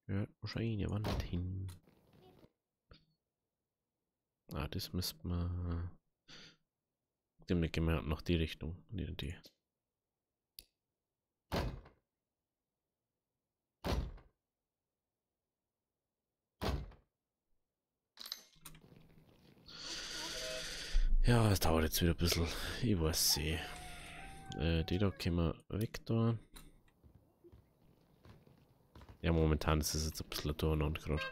Ja, wahrscheinlich eine Wand hin. Ah, das müsste man. Dem gehen wir noch die Richtung. Die. Ja, es dauert jetzt wieder ein bisschen. Ich weiß nicht. Die da können wir weg da. Ja, momentan ist es jetzt ein bisschen durcheinander gerade.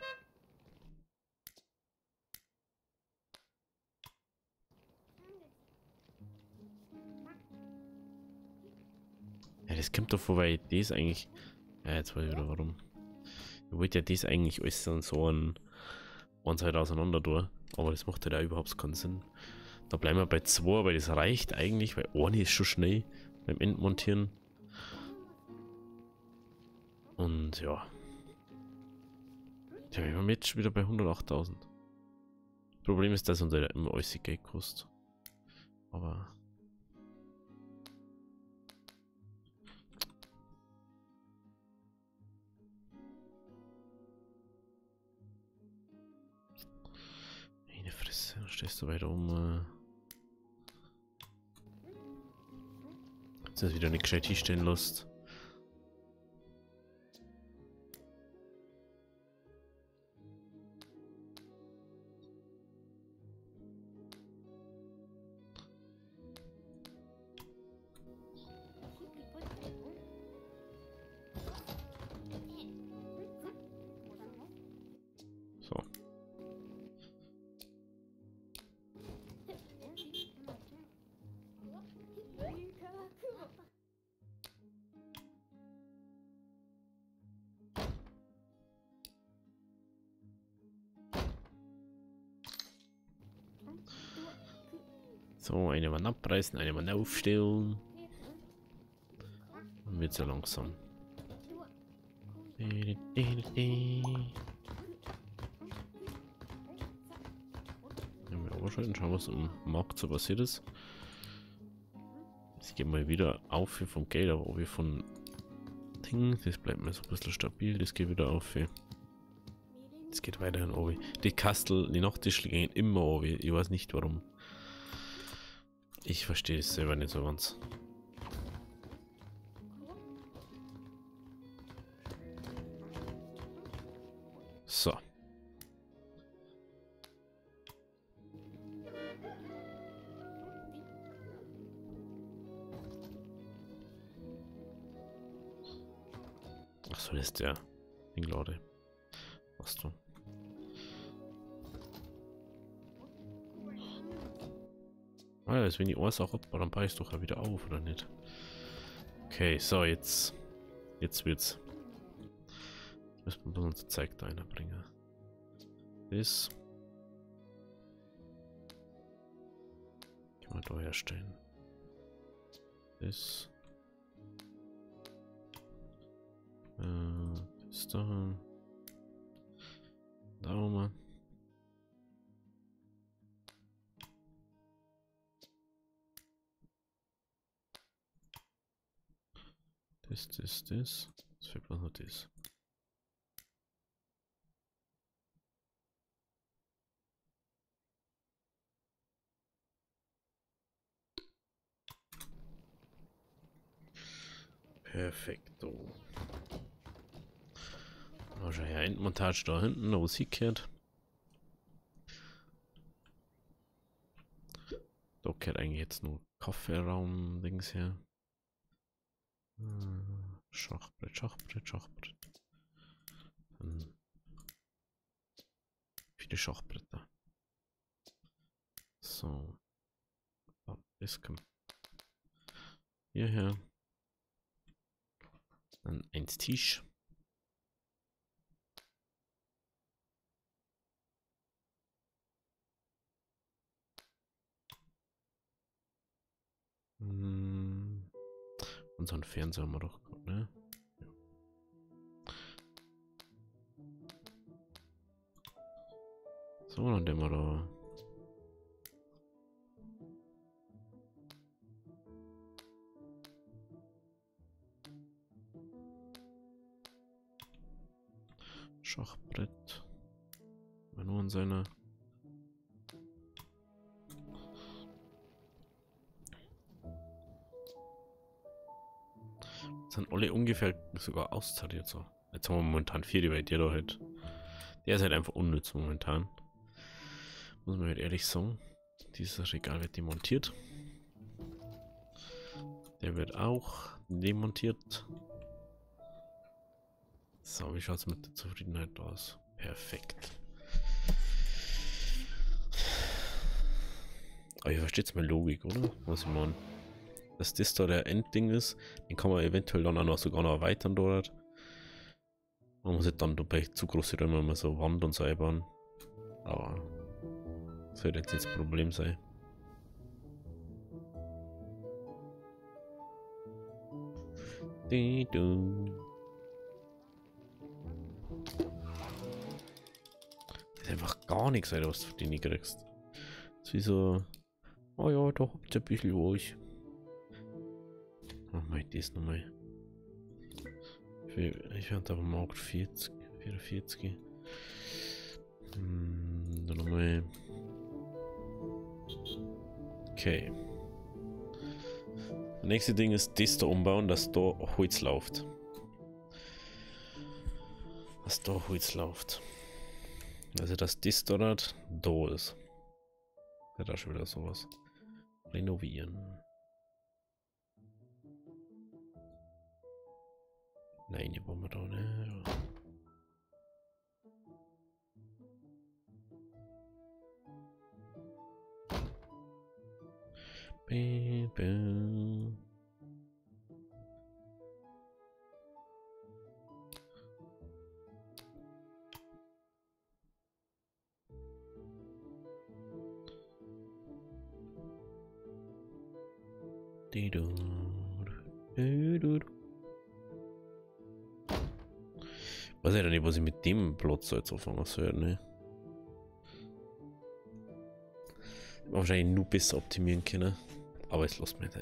Ja, das kommt doch vorbei. Das eigentlich. Ja, jetzt weiß ich wieder warum. Ich wollte ja das eigentlich alles so ein One-Side auseinander tun. Aber das macht ja überhaupt keinen Sinn. Da bleiben wir bei 2, weil das reicht eigentlich, weil eine ist schon schnell beim Endmontieren. Und ja. Ja, wir haben jetzt schon wieder bei 108.000. Problem ist, dass unser immer alles Geld kostet. Aber. Meine Fresse, dann stehst du weiter um. Jetzt ist wieder nicht gescheit hinstellen lässt. So. So, eine Wand abreißen, eine Wand aufstellen. Dann wird so langsam. Schauen, was im Markt so passiert ist. Jetzt gehen wir wieder auf hier vom Geld, aber ob wir von Ding, das bleibt mir so ein bisschen stabil, das geht wieder auf. Das geht weiterhin oben. Die Kastel, die Nachttischle gehen immer oben. Ich weiß nicht warum. Ich verstehe es selber nicht so ganz. So. Achso, das ist der Dinglade. Machst du. Ah, ja, wenn die Ursache ab, dann baue ich es doch ja wieder auf, oder nicht? Okay, so, jetzt. Jetzt wird's. Jetzt müssen wir uns Zeug da reinbringen. Das. Können wir da herstellen. Das. Das da. Da oben. Das. Das fehlt mir nur das. Perfekto. Wahrscheinlich eine Endmontage da hinten, wo sie kehrt. Da kehrt eigentlich jetzt nur Kaffeeraum-Dings her. Schachbrett. Viele Schachbretter. So. Das kommt hierher. Dann ein Tisch. Unseren Fernseher haben wir doch gehabt, ne? Ja. So, dann nehmen wir da. Schachbrett. Nur in seiner. Sind alle ungefähr sogar austariert so. Jetzt haben wir momentan 4, weil der da halt. Der ist halt einfach unnütz momentan. Muss man halt ehrlich sagen. Dieses Regal wird demontiert. Der wird auch demontiert. So, wie schaut es mit der Zufriedenheit aus? Perfekt. Aber ihr versteht meine Logik, oder? Was ich meine. Dass das da der Endding ist, den kann man eventuell dann auch noch sogar noch erweitern dort. Man muss halt dann dabei zu große Räume mal so Wand und so einbauen. Aber das sollte jetzt nicht das Problem sein. Das ist einfach gar nichts, Alter, was du nicht kriegst. Das ist wie so, oh ja, da habt ihr ein bisschen was. Machen wir das nochmal. Ich hatte aber Markt 40, 44. Dann nochmal. Okay. Das nächste Ding ist das da umbauen, dass da Holz läuft. Dass da Holz läuft. Also dass das dort da ist. Ja, da schon wieder sowas. Renovieren. Nein, die wollen wir da nicht. Baby. Weiß ich ja nicht, was ich mit dem Platz jetzt anfangen soll, ne? Wahrscheinlich nur besser optimieren können. Aber jetzt lass mich da.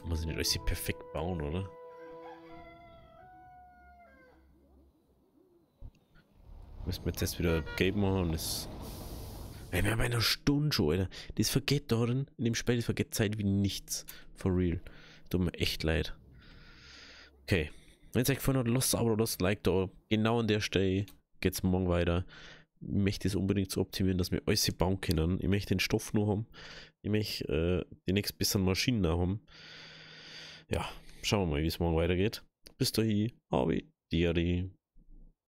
Muss ich nicht alles perfekt bauen, oder? Müssen wir jetzt wieder gelb machen und das. Ey, wir haben eine Stunde schon, Alter. Das vergeht da drin. In dem Spiel, das vergeht Zeit wie nichts. For real. Tut mir echt leid. Okay. Wenn es euch gefallen hat, lasst aber das Like da. Genau an der Stelle geht's morgen weiter. Ich möchte es unbedingt so optimieren, dass wir alles bauen können. Ich möchte den Stoff noch haben. Ich möchte die nächsten besseren Maschinen noch haben. Ja, schauen wir mal, wie es morgen weitergeht. Bis dahin, Abi, Diari.